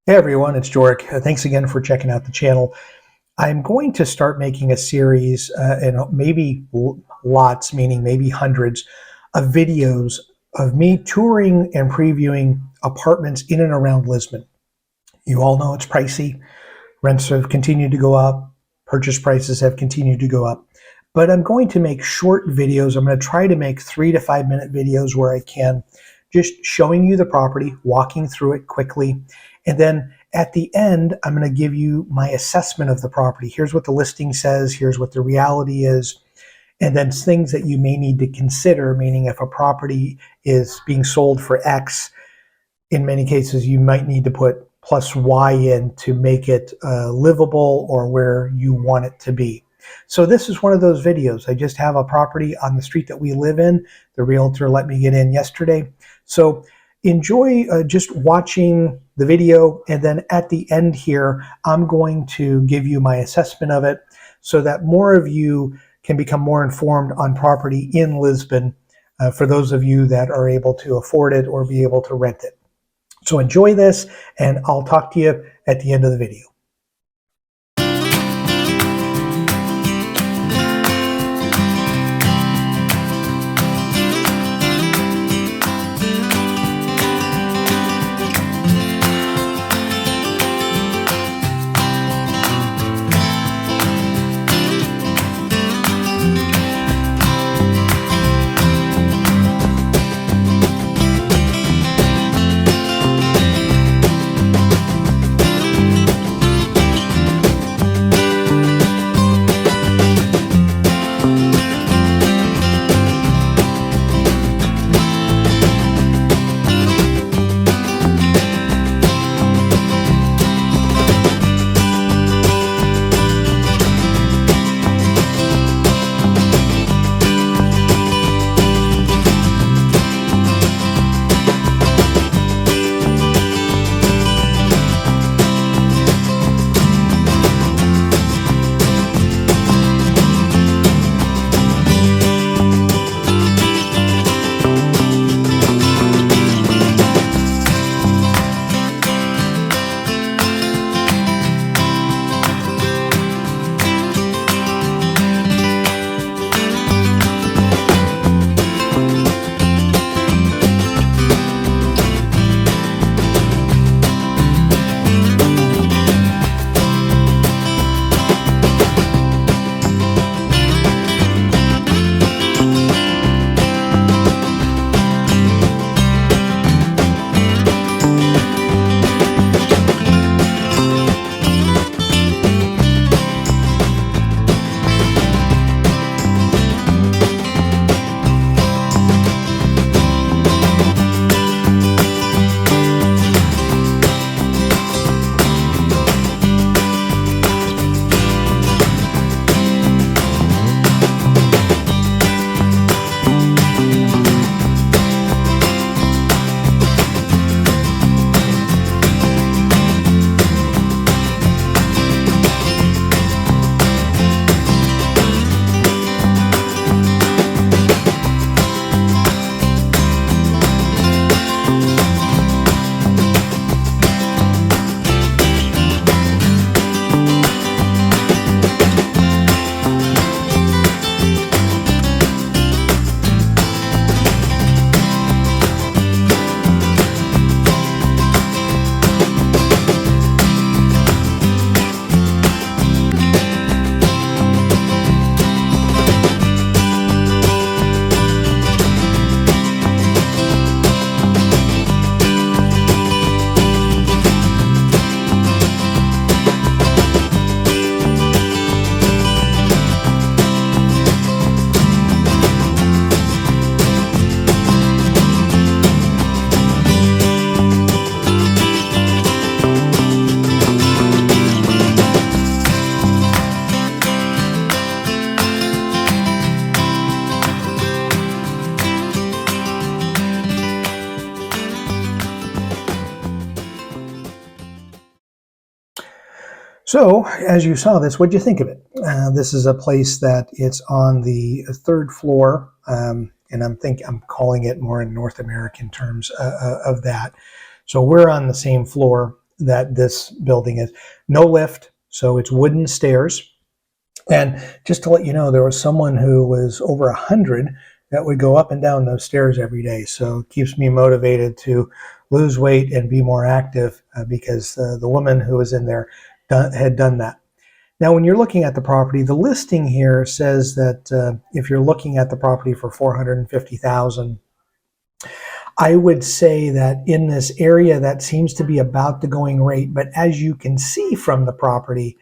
Hey everyone, it's Jorik. Thanks again for checking out the channel. I'm going to start making a series, and maybe lots, meaning maybe hundreds, of videos of me touring and previewing apartments in and around Lisbon. You all know it's pricey. Rents have continued to go up. Purchase prices have continued to go up. But I'm going to make short videos. I'm going to try to make 3 to 5 minute videos where I can, just showing you the property, walking through it quickly. And then at the end, I'm going to give you my assessment of the property. Here's what the listing says. Here's what the reality is. And then things that you may need to consider, meaning if a property is being sold for X, in many cases, you might need to put plus Y in to make it livable or where you want it to be. So this is one of those videos. I just have a property on the street that we live in. The realtor let me get in yesterday. So enjoy just watching the video. And then at the end here, I'm going to give you my assessment of it so that more of you can become more informed on property in Lisbon for those of you that are able to afford it or be able to rent it. So enjoy this, and I'll talk to you at the end of the video. So, as you saw this, what do you think of it? This is a place that it's on the third floor, and I'm calling it more in North American terms of that. So we're on the same floor, that this building is. No lift, so it's wooden stairs. And just to let you know, there was someone who was over 100 that would go up and down those stairs every day. So it keeps me motivated to lose weight and be more active because the woman who was in there had done that. Now, when you're looking at the property, the listing here says that if you're looking at the property for $450,000, I would say that in this area, that seems to be about the going rate. But as you can see from the property,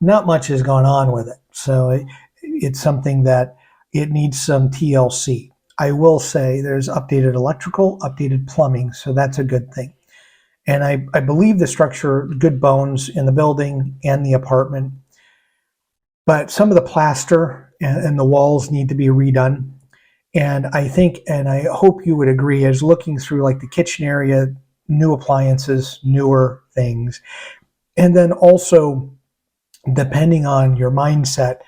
not much has gone on with it. So it's something that it needs some TLC. I will say there's updated electrical, updated plumbing, so that's a good thing. And I believe the structure, good bones in the building and the apartment. But some of the plaster and the walls need to be redone. And I think, and I hope you would agree, as looking through like the kitchen area, new appliances, newer things. And then also, depending on your mindset,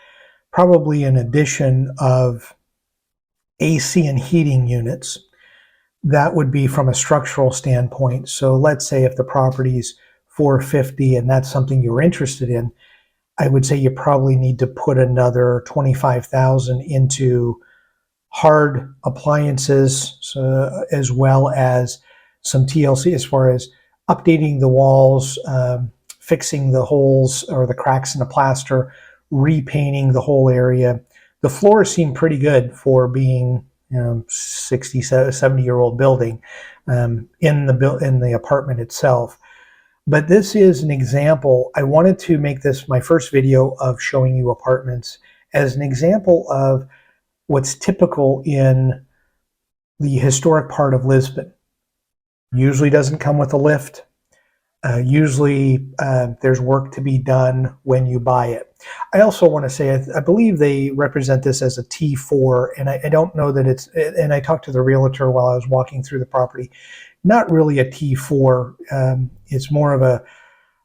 probably an addition of AC and heating units. That would be from a structural standpoint. So let's say if the property's 450 and that's something you're interested in, I would say you probably need to put another 25,000 into hard appliances, so, as well as some TLC as far as updating the walls, fixing the holes or the cracks in the plaster, repainting the whole area. The floors seem pretty good for being 60, 70-year-old building in the apartment itself. But this is an example. I wanted to make this my first video of showing you apartments as an example of what's typical in the historic part of Lisbon. Usually doesn't come with a lift. Usually there's work to be done when you buy it. I also want to say, I believe they represent this as a T4, and I don't know that it's, and I talked to the realtor while I was walking through the property, not really a T4. It's more of a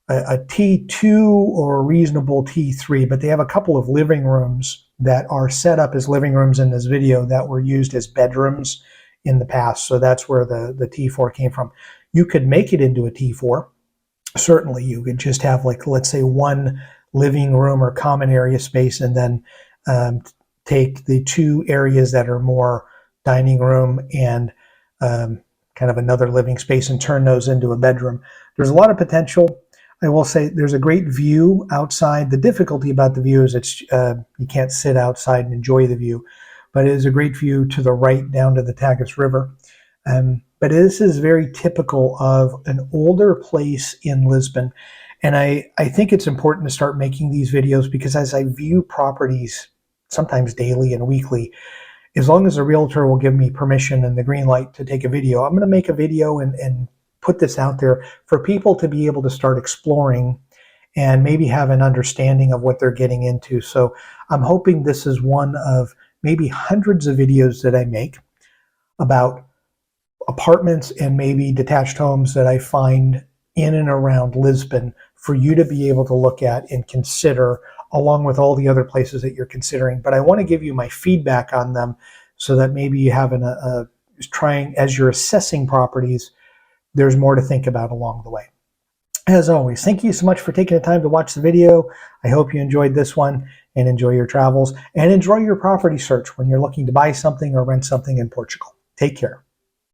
T2 or a reasonable T3, but they have a couple of living rooms that are set up as living rooms in this video that were used as bedrooms in the past. So that's where the T4 came from. You could make it into a T4. Certainly you could just have, like, let's say one living room or common area space, and then take the two areas that are more dining room and kind of another living space and turn those into a bedroom. There's a lot of potential. I will say there's a great view outside. The difficulty about the view is it's you can't sit outside and enjoy the view, but it is a great view to the right down to the Tagus River. But this is very typical of an older place in Lisbon. And I think it's important to start making these videos because as I view properties, sometimes daily and weekly, as long as the realtor will give me permission and the green light to take a video, I'm going to make a video and put this out there for people to be able to start exploring and maybe have an understanding of what they're getting into. So I'm hoping this is one of maybe hundreds of videos that I make about apartments and maybe detached homes that I find in and around Lisbon for you to be able to look at and consider, along with all the other places that you're considering. But I want to give you my feedback on them so that maybe you have trying, as you're assessing properties, there's more to think about along the way. As always, thank you so much for taking the time to watch the video. I hope you enjoyed this one and enjoy your travels and enjoy your property search when you're looking to buy something or rent something in Portugal. Take care.